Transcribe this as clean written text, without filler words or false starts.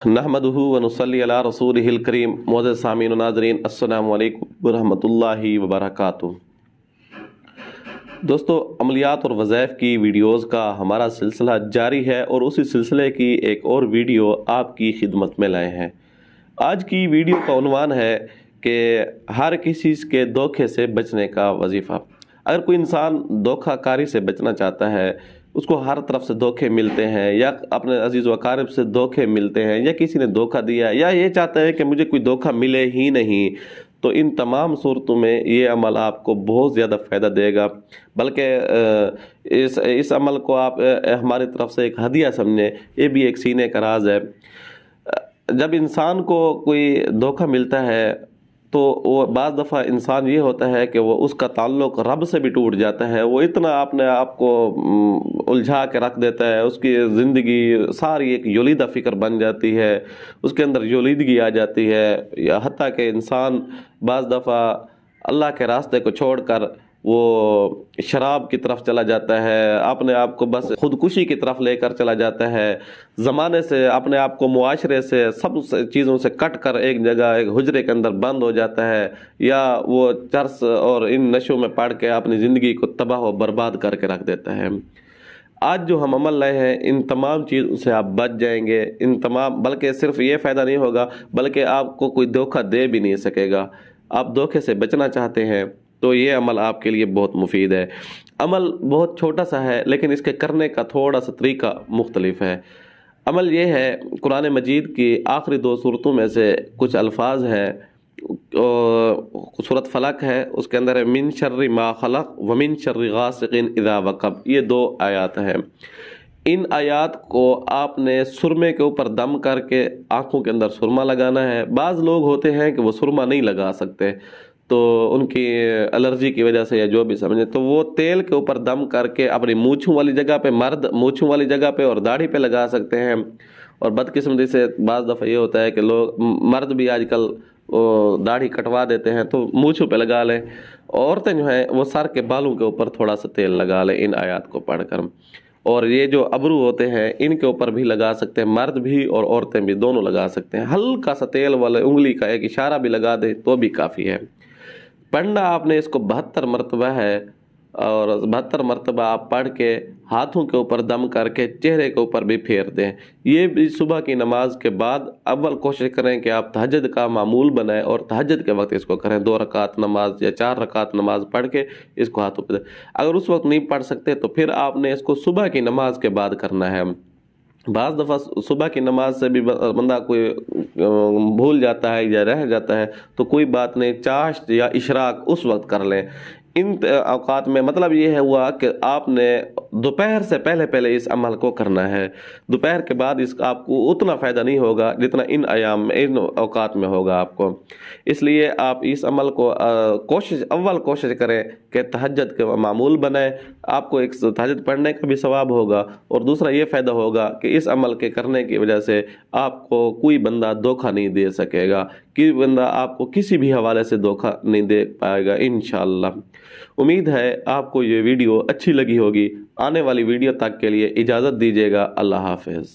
नहमदुहु व नुसल्ली अला रसूलिहिल करीम। मुअज़्ज़िज़ सामीन व नाज़रीन, अस्सलामु अलैकुम व रहमतुल्लाहि व बरकातुहू। दोस्तों, अमलियात और वज़ाइफ की वीडियोज़ का हमारा सिलसिला जारी है और उसी सिलसिले की एक और वीडियो आपकी खिदमत में लाए हैं। आज की वीडियो का उन्वान है कि हर किसी के धोखे से बचने का वजीफ़ा। अगर कोई इंसान धोखाकारी से बचना चाहता है, उसको हर तरफ से धोखे मिलते हैं, या अपने अजीज़ व अकारिब से धोखे मिलते हैं, या किसी ने धोखा दिया, या ये चाहता है कि मुझे कोई धोखा मिले ही नहीं, तो इन तमाम सूरतों में ये अमल आपको बहुत ज़्यादा फ़ायदा देगा। बल्कि इस अमल को आप हमारी तरफ से एक हदिया समझें, ये भी एक सीने का राज है। जब इंसान को कोई धोखा मिलता है तो वो बाज़ दफ़ा इंसान ये होता है कि वो उसका ताल्लुक़ रब से भी टूट जाता है। वो इतना अपने आप को उलझा के रख देता है, उसकी ज़िंदगी सारी एक योलीदा फ़िक्र बन जाती है, उसके अंदर योलीदगी आ जाती है, या हत्ता कि इंसान बाज़ दफ़ा अल्लाह के रास्ते को छोड़कर वो शराब की तरफ चला जाता है, अपने आप को बस खुदकुशी की तरफ लेकर चला जाता है, ज़माने से अपने आप को मुआशरे से सब चीज़ों से कट कर एक जगह एक हुजरे के अंदर बंद हो जाता है, या वो चर्स और इन नशों में पड़ के अपनी ज़िंदगी को तबाह और बर्बाद करके रख देता है। आज जो हम अमल लाए हैं, इन तमाम चीज़ों से आप बच जाएंगे। इन तमाम, बल्कि सिर्फ ये फ़ायदा नहीं होगा, बल्कि आपको कोई धोखा दे भी नहीं सकेगा। आप धोखे से बचना चाहते हैं तो ये अमल आपके लिए बहुत मुफीद है। अमल बहुत छोटा सा है, लेकिन इसके करने का थोड़ा सा तरीका मुख्तलिफ है। अमल ये है, कुरान मजीद की आखिरी 2 सूरतों में से कुछ अल्फाज है, सूरत फलक है, उसके अंदर है मिन शर्रि मा खलक व मिन शर्रि गासिकिन इज़ा वक़ब। ये 2 आयात हैं। इन आयात को आपने सुरमे के ऊपर दम करके आँखों के अंदर सुरमा लगाना है। बाज़ लोग होते हैं कि वो सुरमा नहीं लगा सकते, तो उनकी एलर्जी की वजह से या जो भी समझे, तो वो तेल के ऊपर दम करके अपनी मूँछों वाली जगह पे, मर्द मूँछों वाली जगह पे और दाढ़ी पे लगा सकते हैं। और बदकिस्मती से बाज़ दफ़ा ये होता है कि लोग, मर्द भी आजकल दाढ़ी कटवा देते हैं तो मूँछों पे लगा लें। औरतें जो हैं वो सर के बालों के ऊपर थोड़ा सा तेल लगा लें इन आयात को पढ़कर। और ये जो अबरू होते हैं इनके ऊपर भी लगा सकते हैं, मर्द भी और औरतें भी दोनों लगा सकते हैं। हल्का सा तेल वाले उंगली का एक इशारा भी लगा दे तो भी काफ़ी है। पढ़ना आपने इसको 72 मरतबा है, और 72 मरतबा आप पढ़ के हाथों के ऊपर दम करके चेहरे के ऊपर भी फेर दें। ये भी सुबह की नमाज के बाद अव्वल कोशिश करें कि आप तहज्जुद का मामूल बनाएं और तहज्जुद के वक्त इसको करें। 2 रकात नमाज या 4 रकात नमाज पढ़ के इसको हाथों पर। अगर उस वक्त नहीं पढ़ सकते तो फिर आपने इसको सुबह की नमाज के बाद करना है। बाज़ दफ़ा सुबह की नमाज से भी बंदा कोई भूल जाता है या रह जाता है, तो कोई बात नहीं, चाश्त या इशराक उस वक्त कर लें। इन औकात में मतलब ये है हुआ कि आपने दोपहर से पहले पहले इस अमल को करना है। दोपहर के बाद इसका आपको उतना फ़ायदा नहीं होगा जितना इन अयाम में, इन औकात में होगा आपको। इसलिए आप इस अमल को अव्वल कोशिश करें कि तहज्जुद के मामूल बनाएं। आपको एक तहज्जुद पढ़ने का भी सवाब होगा, और दूसरा ये फ़ायदा होगा कि इस अमल के करने की वजह से आपको कोई बंदा धोखा नहीं दे सकेगा, कि बंदा आपको किसी भी हवाले से धोखा नहीं दे पाएगा इंशाअल्लाह। उम्मीद है आपको ये वीडियो अच्छी लगी होगी। आने वाली वीडियो तक के लिए इजाज़त दीजिएगा। अल्लाह हाफ़िज़।